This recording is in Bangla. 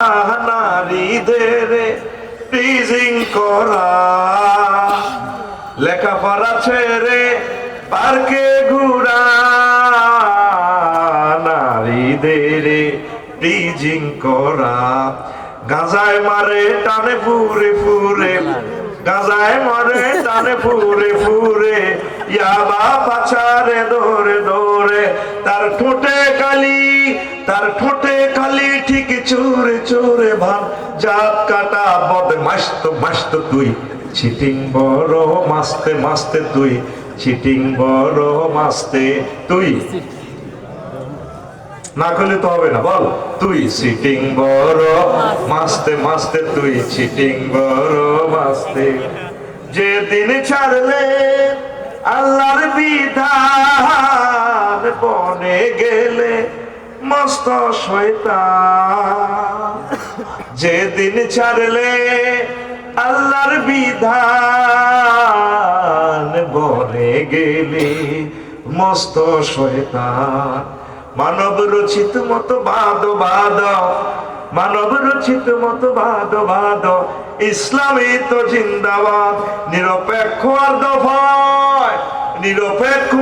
নারীদের টিজিং করা, লেখাপড়া ছেড়ে পার্কে ঘুরা, নারীদের টিজিং করা, গাঁজায় মারে টানে ফুরে ফুরে, গাঁজায় মারে টানে ফুরে ফুরে, ইয়াবা পাছারে দৌড়ে দৌড়ে, তার ঠোঁটে কালি, তার ঠোঁটে কালি ঠিক চোরে চোরে ভাব, জাত কাটা বদ মাস্ত মাস্ত তুই, চিটিং বড় মাস্তে মাস্তে তুই, চিটিং বড় মাস্তে তুই। না করলে তো হবে না, বল তুই চিটিং বড় মাস্তে মাস্তে তুই, চিটিং বড় মাস্তে। যেদিন ছাড়লে আল্লাহর বিধান, বনে গেলে মস্ত শয়তান। যেদিন ছাড়লে আল্লাহর বিধান, বনে গেলে মস্ত শয়তান। মানব রচিত মত বাদ বাদ, মানব রচিত মত বাদ বাদ, ইসলামী তো জিন্দাবাদ। নিরপেক্ষ আর দফায়, নিরপেক্ষ